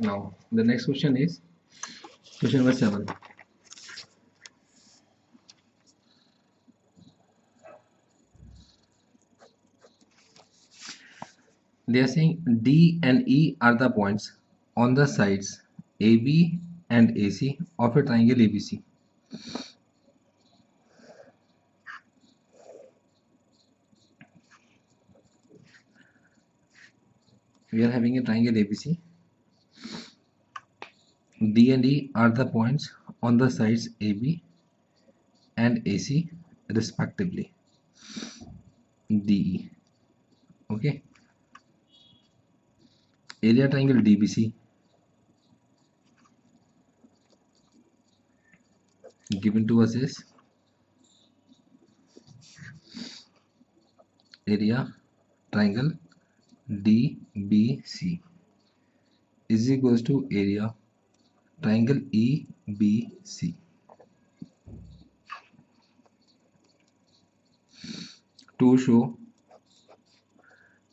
Now the next question is question number 7. They are saying D and E are the points on the sides AB and AC of a triangle ABC. We are having a triangle ABC. D and E are the points on the sides AB and AC respectively. DE. Okay. Area triangle DBC given to us is area triangle DBC is equals to area triangle EBC. To show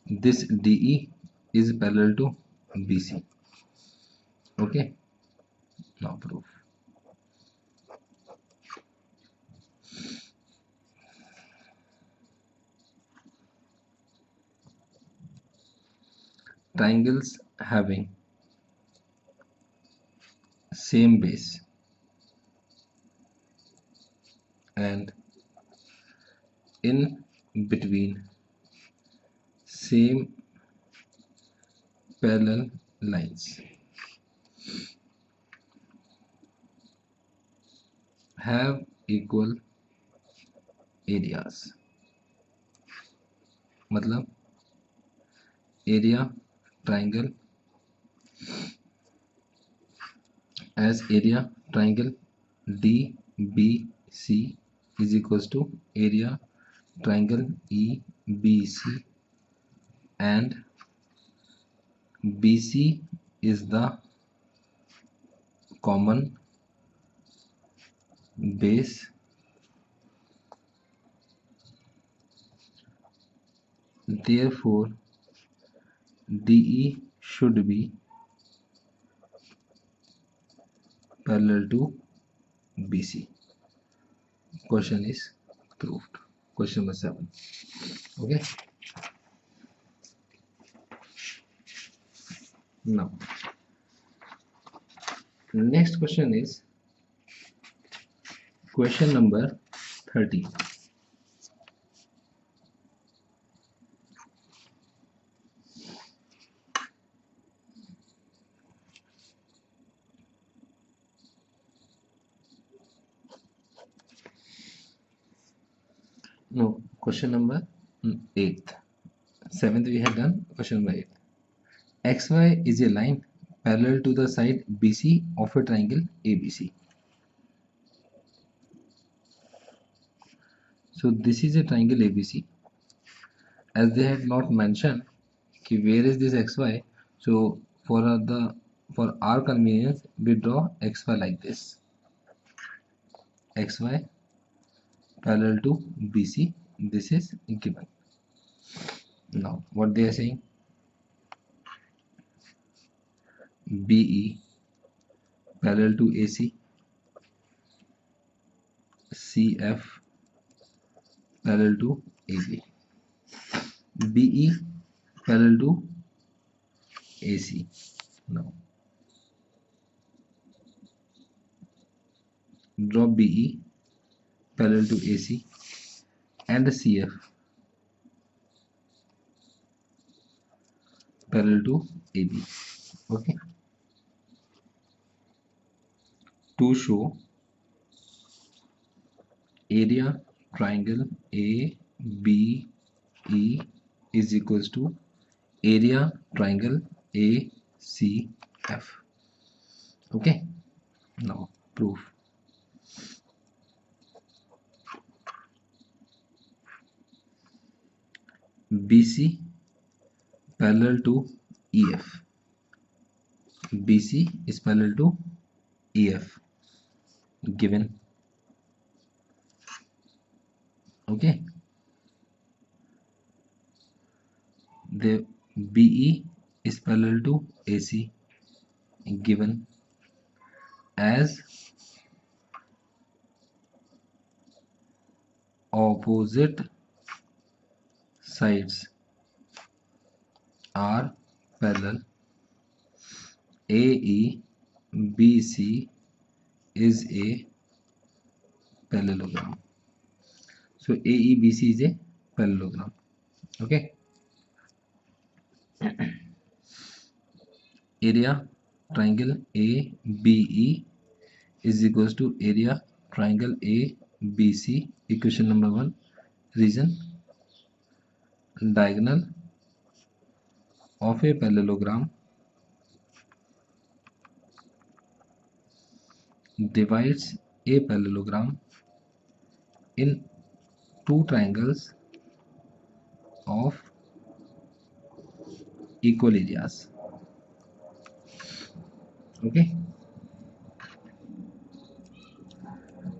this DE is parallel to BC. Okay, now proof. Triangles having same base and in between same parallel lines have equal areas. मतलब area triangle as area triangle DBC is equals to area triangle EBC, and BC is the common base therefore DE should be parallel to BC. Question is proved. Question number 7. Okay. Now next question is question number 30. No, question number 8th. 7th we had done. Question number 8. XY is a line parallel to the side BC of a triangle ABC. So this is a triangle ABC. As they had not mentioned where is this XY, so for our convenience we draw XY like this. XY parallel to BC, this is given. Now what they are saying, BE parallel to AC, CF parallel to AB. BE parallel to AC. Now draw BE parallel to AC and CF parallel to AB. Okay. To show area triangle ABE is equals to area triangle ACF. Okay. Now proof. BC parallel to EF. BC is parallel to EF given. Okay. The BE is parallel to AC given as opposite sides are parallel. AEBC is a parallelogram. So AEBC is a parallelogram. Okay. Area triangle ABE is equals to area triangle ABC. Equation number 1. Reason: diagonal of a parallelogram divides a parallelogram in two triangles of equal areas. Okay.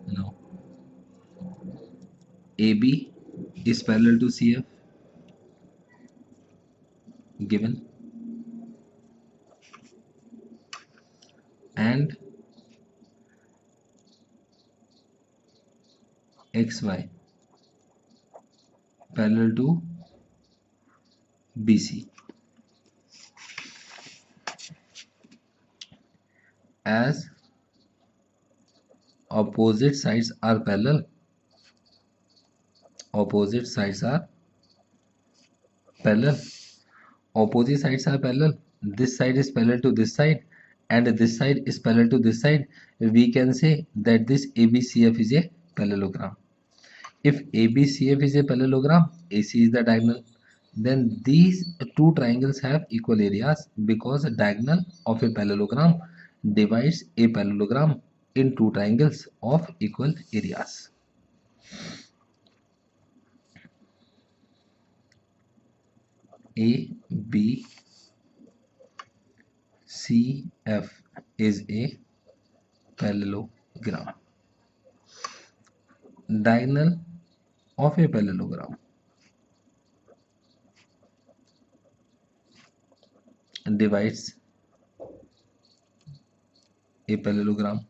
Now AB is parallel to CF, given, and XY parallel to BC. As opposite sides are parallel, opposite sides are parallel, opposite sides are parallel, this side is parallel to this side and this side is parallel to this side, we can say that this ABCF is a parallelogram. If ABCF is a parallelogram, AC is the diagonal, then these two triangles have equal areas because the diagonal of a parallelogram divides a parallelogram in two triangles of equal areas. ABCF is a parallelogram. Diagonal of a parallelogram divides a parallelogram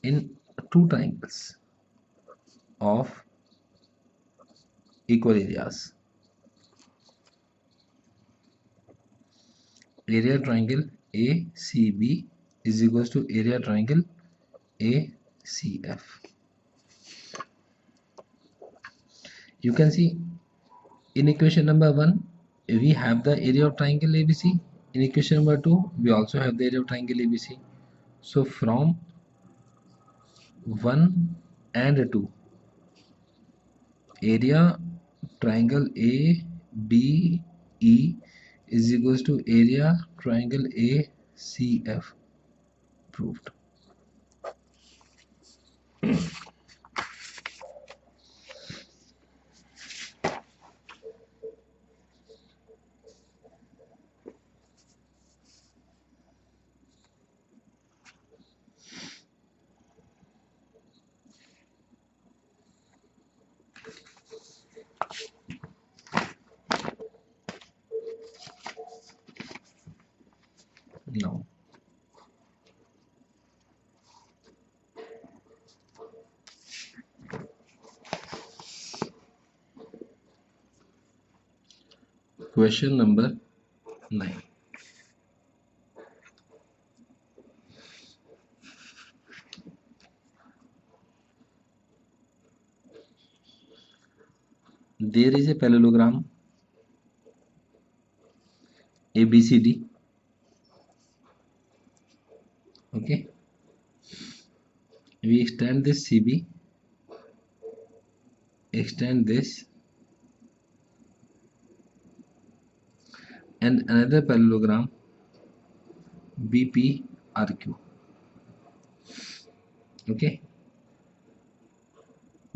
in two triangles of equal areas. Area triangle ACB is equals to area triangle ACF. You can see in equation number 1 we have the area of triangle ABC. In equation number 2 we also have the area of triangle ABC. So from 1 and 2, area triangle ABE is equals to area triangle ACF. Proved. Now question number 9. There is a parallelogram ABCD. Okay. We extend this CB, extend this, and another parallelogram BPRQ. Okay.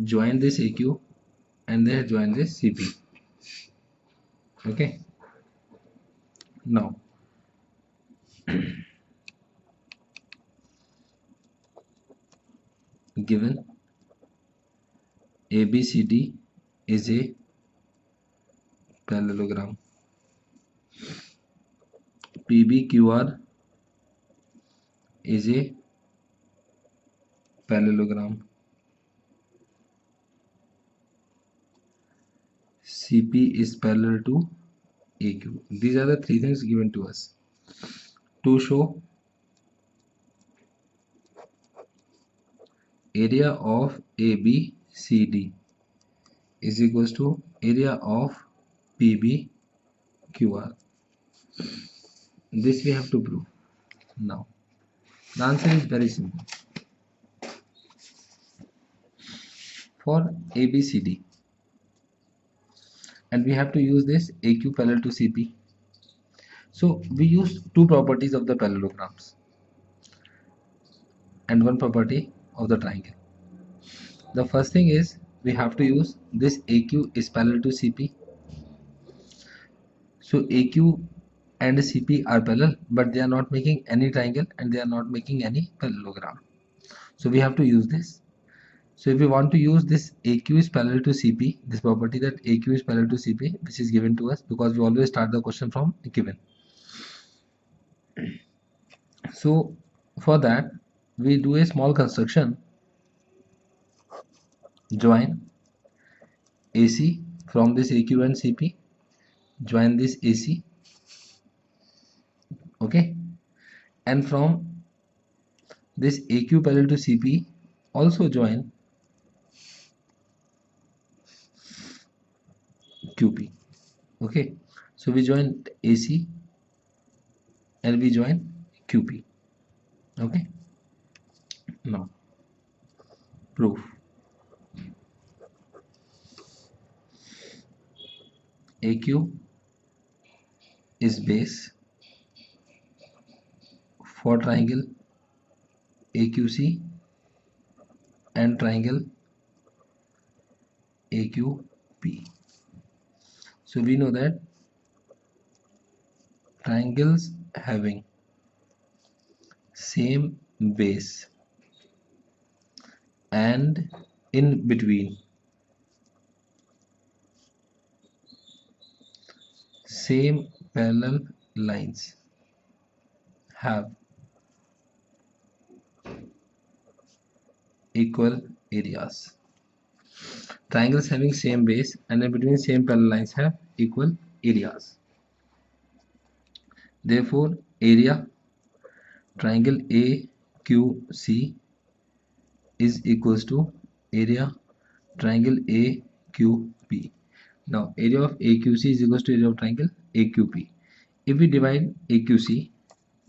Join this AQ and then join this CP. Okay. Now given ABCD is a parallelogram PBQR is a parallelogram. CP is parallel to AQ. These are the three things given to us to show area of ABCD is equals to area of PBQR. This we have to prove. Now the answer is very simple. For ABCD, and we have to use this AQ parallel to CP. So we use two properties of the parallelograms and one property of the triangle. The first thing is we have to use this AQ is parallel to CP. So AQ and CP are parallel, but they are not making any triangle and they are not making any parallelogram. So we have to use this. So if we want to use this AQ is parallel to CP, this property that AQ is parallel to CP, which is given to us because we always start the question from given. So for that we do a small construction, join AC from this AQ and CP, join this AC, okay, and from this AQ parallel to CP also join QP, okay. So we join AC and we join QP, okay. Now proof. AQ is base for triangle AQC and triangle AQP. So we know that triangles having same base and in between same parallel lines have equal areas. Triangles having same base and in between same parallel lines have equal areas. Therefore, area triangle AQC is equals to area triangle AQP. Now, area of AQC is equals to area of triangle AQP. If we divide AQC,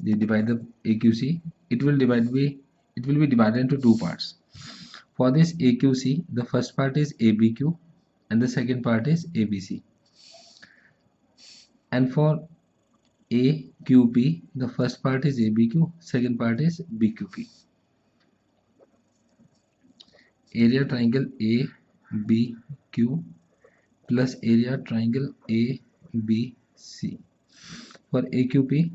we divide the AQC, it will be divided into two parts. For this AQC, the first part is ABQ and the second part is ABC. And for AQP, the first part is ABQ, second part is BQP. Area triangle ABQ plus area triangle ABC. For AQP,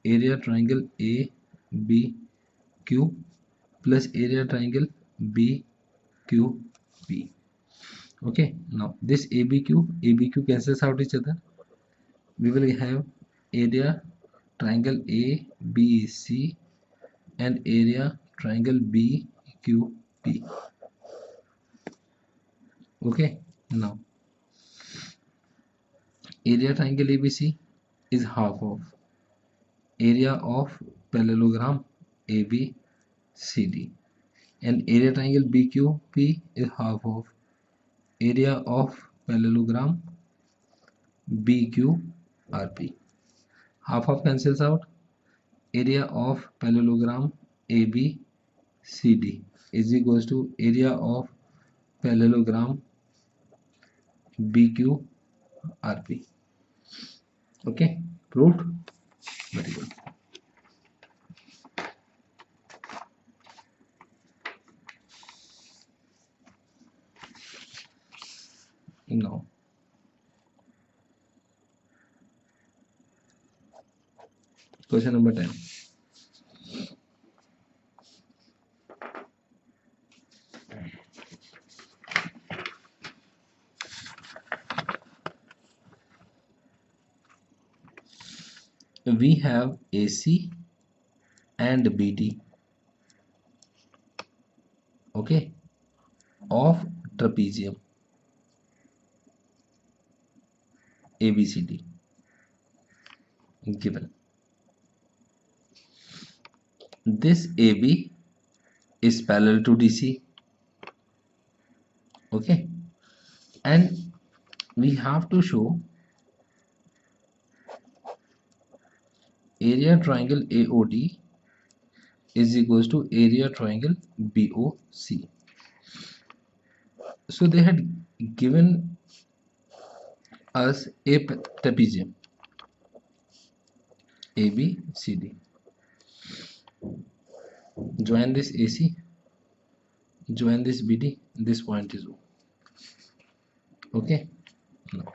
area triangle ABQ plus area triangle BQP. Okay, now this ABQ cancels out each other. We will have area triangle ABC and area triangle BQP. Okay, now area triangle ABC is half of area of parallelogram ABCD, and area triangle BQP is half of area of parallelogram BQRP. Half cancels out. Area of parallelogram ABCD is equals to area of parallelogram BQRP. Okay, proved? Very good. Now, question number 10. we have AC and BD, okay, of trapezium ABCD given. This AB is parallel to DC, okay, and we have to show area triangle AOD is equals to area triangle BOC. So they had given us a trapezium ABCD. Join this AC, join this BD, this point is O. Okay, now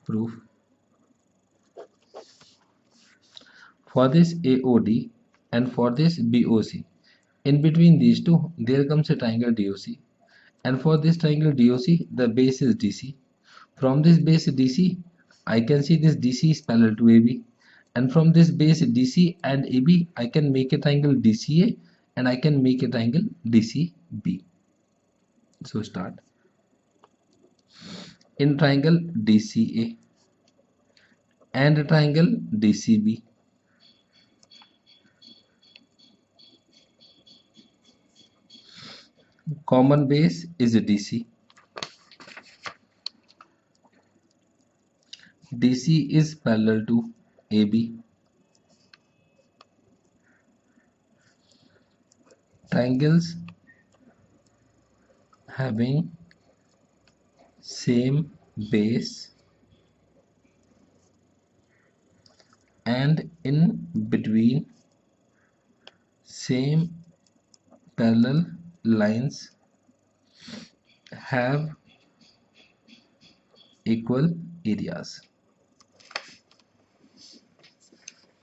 proof. For this AOD and for this BOC, in between these two there comes a triangle DOC, and for this triangle DOC the base is DC. From this base DC I can see this DC is parallel to AB, and from this base DC and AB I can make a triangle DCA and I can make a triangle DCB. So start. In triangle DCA and triangle DCB, common base is DC. DC is parallel to AB. Triangles having same base and in between same parallel lines have equal areas.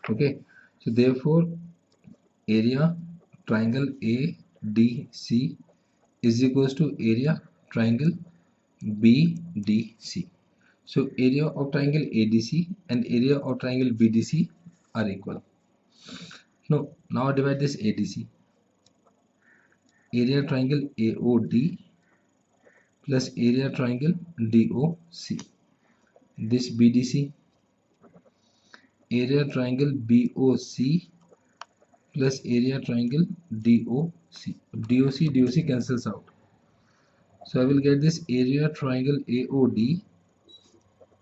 Okay, so therefore area triangle ADC is equals to area triangle BDC. So area of triangle ADC and area of triangle BDC are equal. Now divide this ADC. Area triangle AOD plus area triangle DOC. This BDC. Area triangle BOC plus area triangle DOC. DOC cancels out. So I will get this area triangle AOD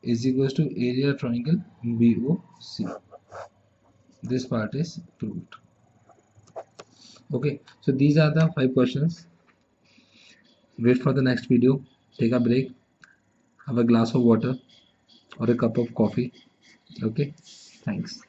is equals to area triangle BOC. This part is proved. Okay, so these are the 5 questions. Wait for the next video. Take a break. Have a glass of water or a cup of coffee. Okay, thanks.